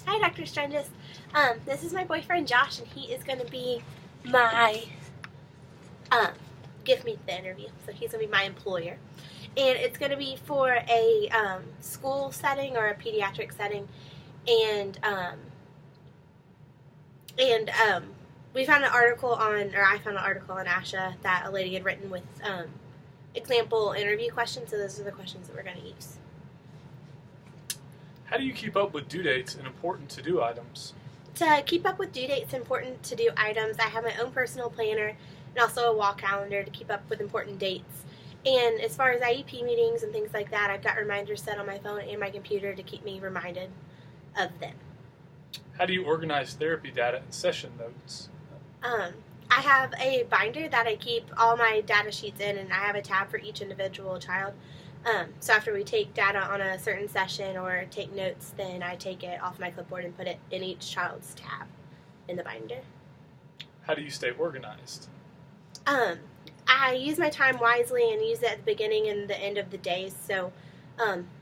Hi, Dr. Strangis. This is my boyfriend Josh, and he is going to be my um, gift me the interview. So he's going to be my employer, and it's going to be for a school setting or a pediatric setting, and we found an article on, or I found an article on ASHA that a lady had written with example interview questions. So those are the questions that we're going to use. How do you keep up with due dates and important to-do items? To keep up with due dates and important to-do items, I have my own personal planner and also a wall calendar to keep up with important dates. And as far as IEP meetings and things like that, I've got reminders set on my phone and my computer to keep me reminded of them. How do you organize therapy data and session notes? I have a binder that I keep all my data sheets in, and I have a tab for each individual child. So after we take data on a certain session or take notes, then I take it off my clipboard and put it in each child's tab in the binder. How do you stay organized? I use my time wisely and use it at the beginning and the end of the day. So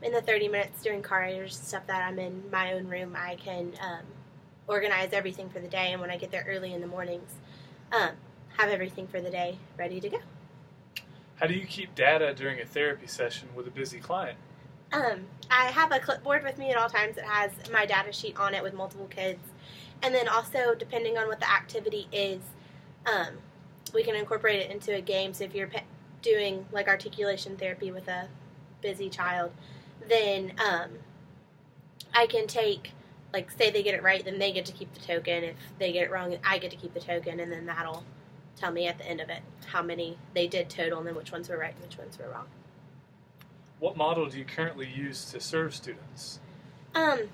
in the 30 minutes during car rides, stuff that I'm in my own room, I can organize everything for the day. And when I get there early in the mornings, have everything for the day ready to go. How do you keep data during a therapy session with a busy client? I have a clipboard with me at all times that has my data sheet on it with multiple kids. And then also, depending on what the activity is, we can incorporate it into a game. So if you're doing like articulation therapy with a busy child, then I can take, like, say they get it right, then they get to keep the token. If they get it wrong, I get to keep the token, and then that'll tell me at the end of it how many they did total and then which ones were right and which ones were wrong. What model do you currently use to serve students?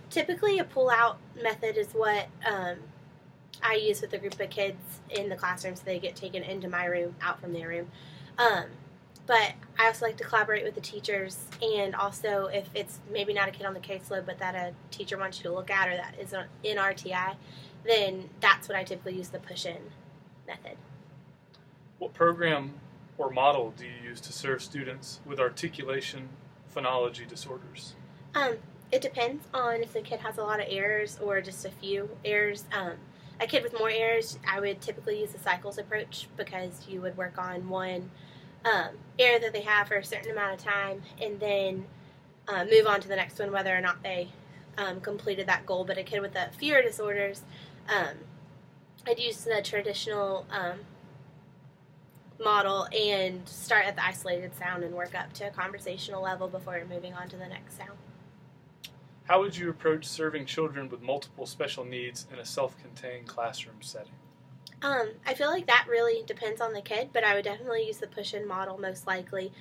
Typically a pull-out method is what I use with a group of kids in the classroom, so they get taken into my room, out from their room. But I also like to collaborate with the teachers, and also if it's maybe not a kid on the caseload but that a teacher wants you to look at or that is in RTI, then that's what I typically use, the push-in method. What program or model do you use to serve students with articulation phonology disorders? It depends on if the kid has a lot of errors or just a few errors. A kid with more errors, I would typically use the cycles approach, because you would work on one error that they have for a certain amount of time and then move on to the next one, whether or not they completed that goal. But a kid with fewer disorders, I'd use the traditional model and start at the isolated sound and work up to a conversational level before moving on to the next sound. How would you approach serving children with multiple special needs in a self-contained classroom setting? I feel like that really depends on the kid, but I would definitely use the push-in model most likely.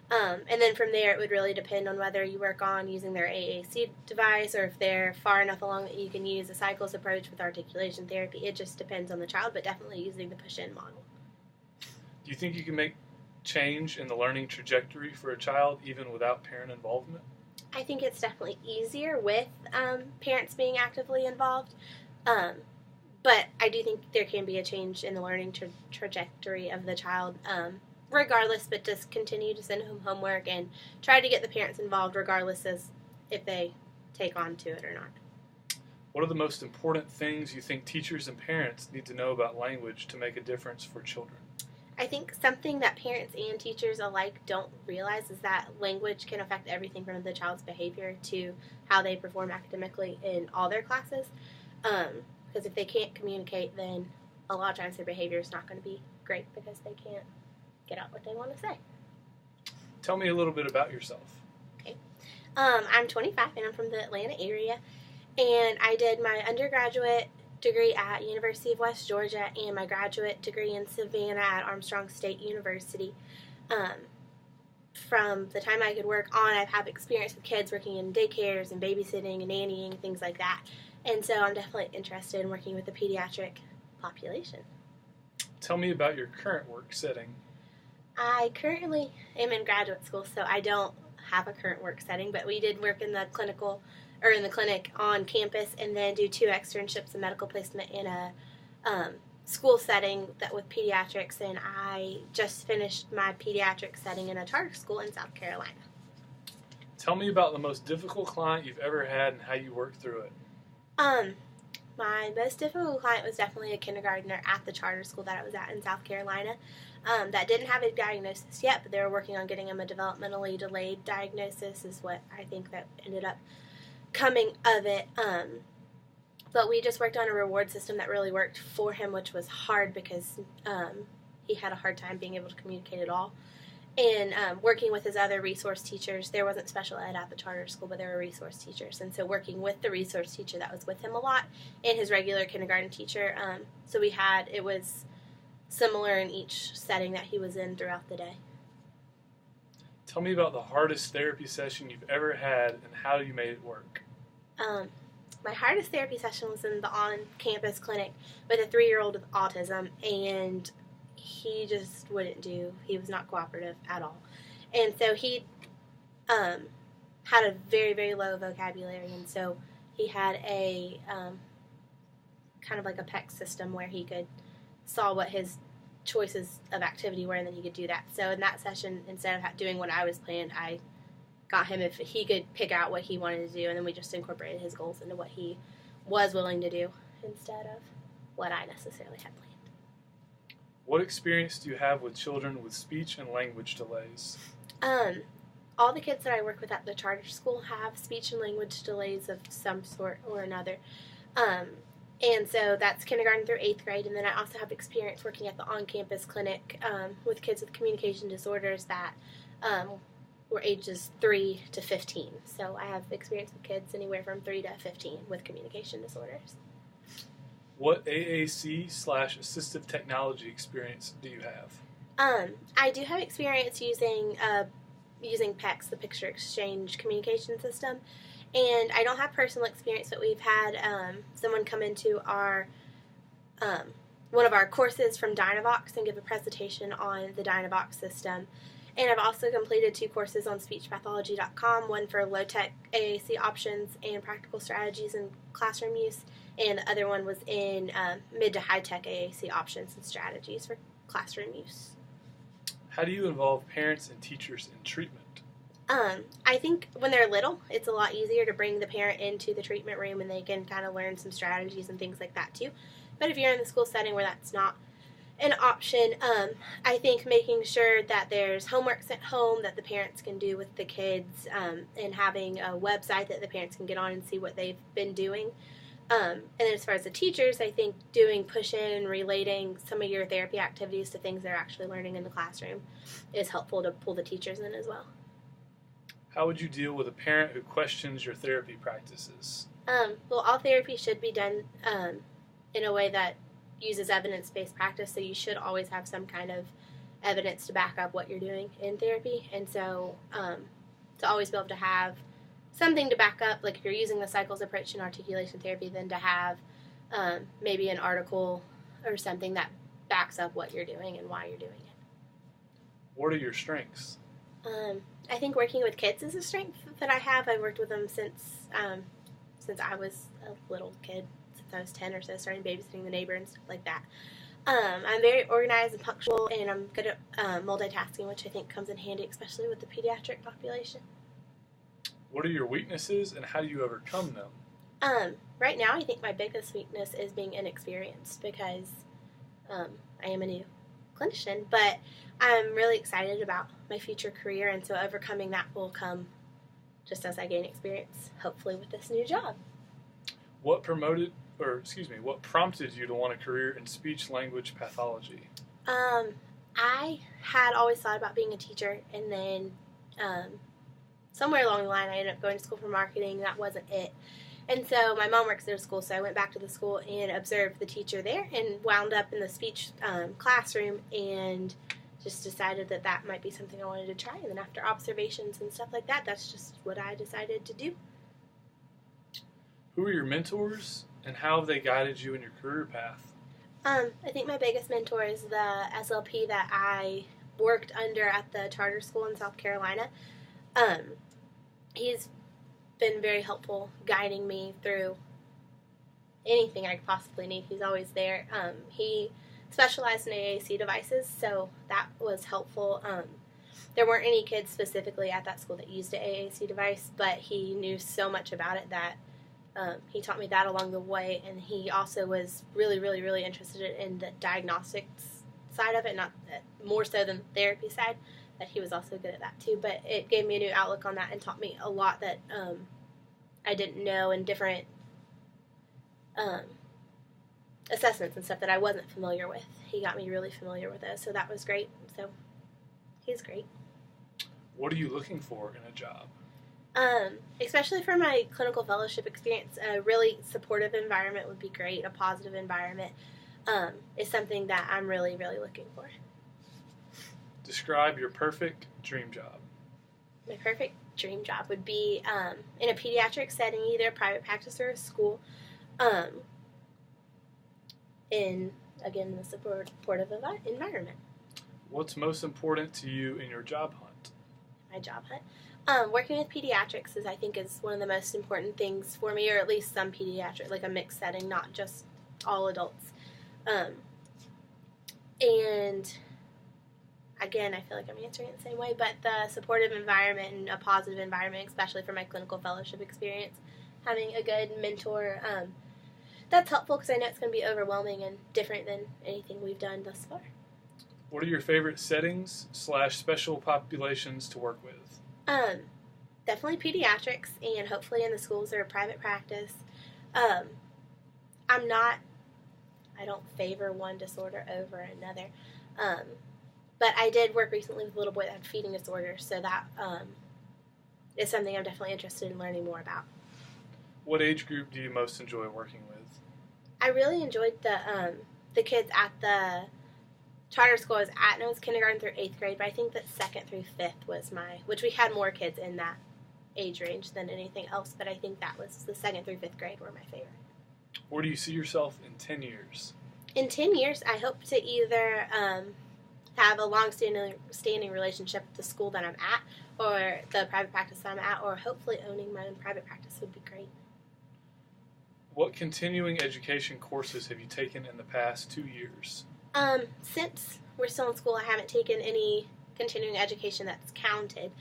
And then from there, it would really depend on whether you work on using their AAC device or if they're far enough along that you can use a cycles approach with articulation therapy. It just depends on the child, but definitely using the push-in model. Do you think you can make change in the learning trajectory for a child even without parent involvement? I think it's definitely easier with parents being actively involved, but I do think there can be a change in the learning trajectory of the child regardless, but just continue to send home homework and try to get the parents involved regardless as if they take on to it or not. What are the most important things you think teachers and parents need to know about language to make a difference for children? I think something that parents and teachers alike don't realize is that language can affect everything from the child's behavior to how they perform academically in all their classes. Because if they can't communicate, then a lot of times their behavior is not going to be great because they can't get out what they want to say. Tell me a little bit about yourself. Okay. I'm 25 and I'm from the Atlanta area, and I did my undergraduate degree at University of West Georgia and my graduate degree in Savannah at Armstrong State University. From the time I could work on, I've had experience with kids working in daycares and babysitting and nannying, things like that. And so I'm definitely interested in working with the pediatric population. Tell me about your current work setting. I currently am in graduate school, so I don't have a current work setting, but we did work in the clinic on campus, and then do 2 externships and medical placement in a school setting that with pediatrics, and I just finished my pediatric setting in a charter school in South Carolina. Tell me about the most difficult client you've ever had and how you worked through it. Um, my most difficult client was definitely a kindergartner at the charter school that I was at in South Carolina. That didn't have a diagnosis yet, but they were working on getting him a developmentally delayed diagnosis, is what I think that ended up coming of it. But we just worked on a reward system that really worked for him, which was hard because he had a hard time being able to communicate at all. And working with his other resource teachers, there wasn't special ed at the charter school, but there were resource teachers. And so working with the resource teacher that was with him a lot and his regular kindergarten teacher, so it was similar in each setting that he was in throughout the day. Tell me about the hardest therapy session you've ever had and how you made it work. My hardest therapy session was in the on-campus clinic with a 3-year-old with autism, and he just wouldn't do. He was not cooperative at all. And so he had a very, very low vocabulary, and so he had a kind of like a PEC system where he saw what his choices of activity were, and then he could do that. So in that session, instead of doing what I was planned, I got him if he could pick out what he wanted to do, and then we just incorporated his goals into what he was willing to do instead of what I necessarily had planned. What experience do you have with children with speech and language delays? All the kids that I work with at the charter school have speech and language delays of some sort or another. And so that's kindergarten through 8th grade. And then I also have experience working at the on-campus clinic with kids with communication disorders that were ages 3 to 15. So I have experience with kids anywhere from 3 to 15 with communication disorders. What AAC/assistive technology experience do you have? I do have experience using PECS, the Picture Exchange Communication System, and I don't have personal experience, but we've had someone come into our one of our courses from Dynavox and give a presentation on the Dynavox system. And I've also completed 2 courses on speechpathology.com, one for low-tech AAC options and practical strategies in classroom use, and the other one was in mid to high-tech AAC options and strategies for classroom use. How do you involve parents and teachers in treatment? I think when they're little, it's a lot easier to bring the parent into the treatment room and they can kind of learn some strategies and things like that too. But if you're in the school setting where that's not an option, I think making sure that there's homework sent home that the parents can do with the kids, and having a website that the parents can get on and see what they've been doing. And then as far as the teachers, I think doing push-in and relating some of your therapy activities to things they're actually learning in the classroom is helpful to pull the teachers in as well. How would you deal with a parent who questions your therapy practices? Well, all therapy should be done in a way that uses evidence-based practice, so you should always have some kind of evidence to back up what you're doing in therapy. And so to always be able to have something to back up, like if you're using the cycles approach in articulation therapy, then to have maybe an article or something that backs up what you're doing and why you're doing it. What are your strengths? I think working with kids is a strength that I have. I've worked with them since I was a little kid, since I was 10 or so, starting babysitting the neighbor and stuff like that. I'm very organized and punctual, and I'm good at multitasking, which I think comes in handy, especially with the pediatric population. What are your weaknesses, and how do you overcome them? Right now, I think my biggest weakness is being inexperienced because I am a new clinician, but I'm really excited about my future career, and so overcoming that will come just as I gain experience, hopefully with this new job. What prompted you to want a career in speech-language pathology? I had always thought about being a teacher, and then somewhere along the line I ended up going to school for marketing. That wasn't it. And so my mom works at a school, so I went back to the school and observed the teacher there and wound up in the speech classroom and just decided that that might be something I wanted to try. And then after observations and stuff like that, that's just what I decided to do. Who are your mentors, and how have they guided you in your career path? I think my biggest mentor is the SLP that I worked under at the charter school in South Carolina. He's been very helpful guiding me through anything I could possibly need. He's always there. He specialized in AAC devices, so that was helpful. There weren't any kids specifically at that school that used an AAC device, but he knew so much about it that He taught me that along the way, and he also was really, really, really interested in the diagnostics side of it, not more so than the therapy side. That he was also good at that too. But it gave me a new outlook on that and taught me a lot that I didn't know, and different assessments and stuff that I wasn't familiar with. He got me really familiar with those, so that was great. So he's great. What are you looking for in a job? Especially for my clinical fellowship experience, a really supportive environment would be great. A positive environment is something that I'm really, really looking for. Describe your perfect dream job. My perfect dream job would be in a pediatric setting, either a private practice or a school, in, again, the supportive environment. What's most important to you in your job hunt? My job hunt? Working with pediatrics I think is one of the most important things for me, or at least some pediatric, like a mixed setting, not just all adults. And again, I feel like I'm answering it the same way, but the supportive environment and a positive environment, especially for my clinical fellowship experience, having a good mentor, that's helpful because I know it's going to be overwhelming and different than anything we've done thus far. What are your favorite settings / special populations to work with? Definitely pediatrics, and hopefully in the schools or private practice. I don't favor one disorder over another. But I did work recently with a little boy that had feeding disorders, so that is something I'm definitely interested in learning more about. What age group do you most enjoy working with? I really enjoyed the kids at the charter school I was at, and it was kindergarten through 8th grade, but I think that 2nd through 5th was which we had more kids in that age range than anything else, but I think that was the 2nd through 5th grade were my favorite. Where do you see yourself in 10 years? In 10 years, I hope to either have a long-standing relationship with the school that I'm at, or the private practice that I'm at, or hopefully owning my own private practice would be great. What continuing education courses have you taken in the past 2 years? Since we're still in school, I haven't taken any continuing education that's counted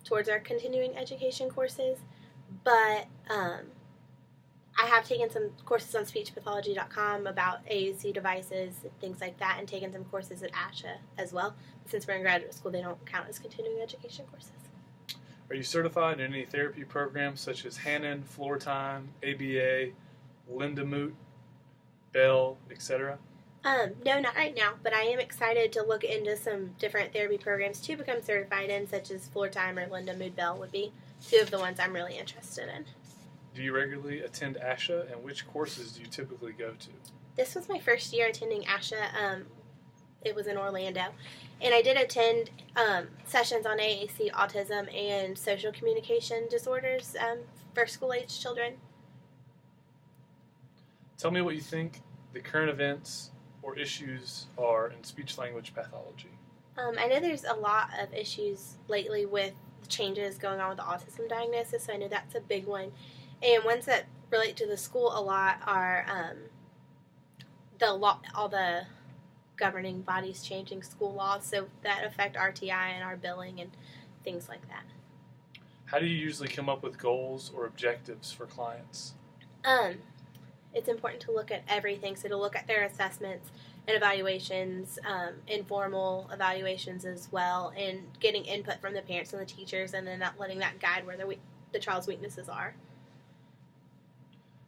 towards our continuing education courses, but I have taken some courses on speechpathology.com about AAC devices and things like that, and taken some courses at ASHA as well. Since we're in graduate school, they don't count as continuing education courses. Are you certified in any therapy programs such as Hanen, Floor Time, ABA, Linda Moot, Bell, etc.? No, not right now, but I am excited to look into some different therapy programs to become certified in, such as Floor Time or Linda Mood Bell would be two of the ones I'm really interested in. Do you regularly attend ASHA, and which courses do you typically go to? This was my first year attending ASHA. It was in Orlando, and I did attend sessions on AAC, autism, and social communication disorders for school-age children. Tell me what you think the current events or issues are in speech-language pathology. I know there's a lot of issues lately with the changes going on with the autism diagnosis, so I know that's a big one. And ones that relate to the school a lot are all the governing bodies changing school laws, so that affect RTI and our billing and things like that. How do you usually come up with goals or objectives for clients? It's important to look at everything, so to look at their assessments and evaluations, informal evaluations as well, and getting input from the parents and the teachers, and then not letting that guide where the child's weaknesses are.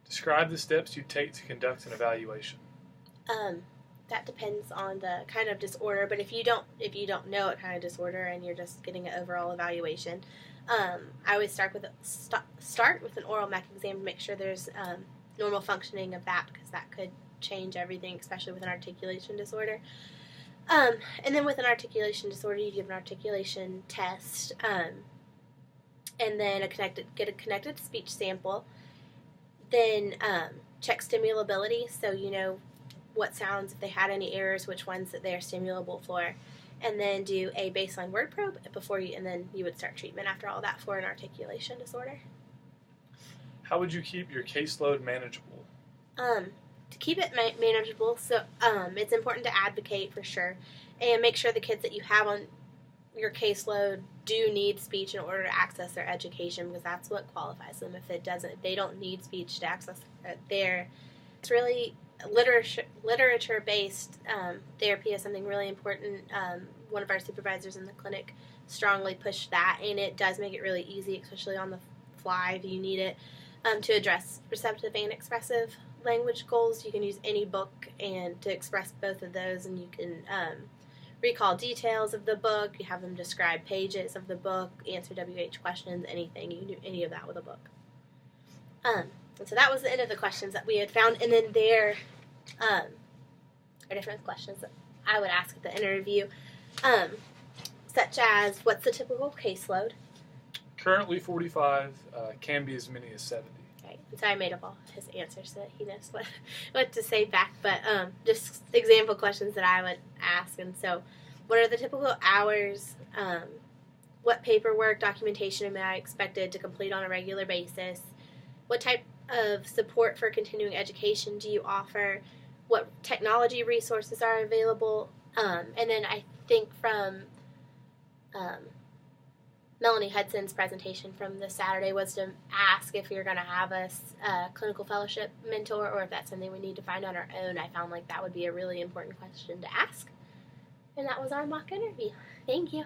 Describe the steps you take to conduct an evaluation. That depends on the kind of disorder, but if you don't know what kind of disorder and you're just getting an overall evaluation, I always start with an oral mech exam to make sure there's normal functioning of that, because that could change everything, especially with an articulation disorder. And then with an articulation disorder, you give an articulation test, and then get a connected speech sample. Then check stimulability, so you know what sounds, if they had any errors, which ones that they're stimulable for, and then do a baseline word probe and then you would start treatment after all that for an articulation disorder. How would you keep your caseload manageable? To keep it manageable, so it's important to advocate for sure, and make sure the kids that you have on your caseload do need speech in order to access their education, because that's what qualifies them. If they don't need speech to access it's really literature based therapy is something really important. One of our supervisors in the clinic strongly pushed that, and it does make it really easy, especially on the fly if you need it, to address receptive and expressive language goals. You can use any book and to express both of those, and you can recall details of the book. You have them describe pages of the book, answer WH questions, anything. You can do any of that with a book. And so that was the end of the questions that we had found, and then there are different questions that I would ask at the interview, such as, what's the typical caseload? Currently 45, can be as many as 70. Right. And so I made up all his answers so that he knows what to say back, but just example questions that I would ask. And so, what are the typical hours? What paperwork, documentation am I expected to complete on a regular basis? What type of support for continuing education do you offer? What technology resources are available? And then I think from Melanie Hudson's presentation from the Saturday was to ask if you're going to have a clinical fellowship mentor, or if that's something we need to find on our own. I found like that would be a really important question to ask. And that was our mock interview. Thank you.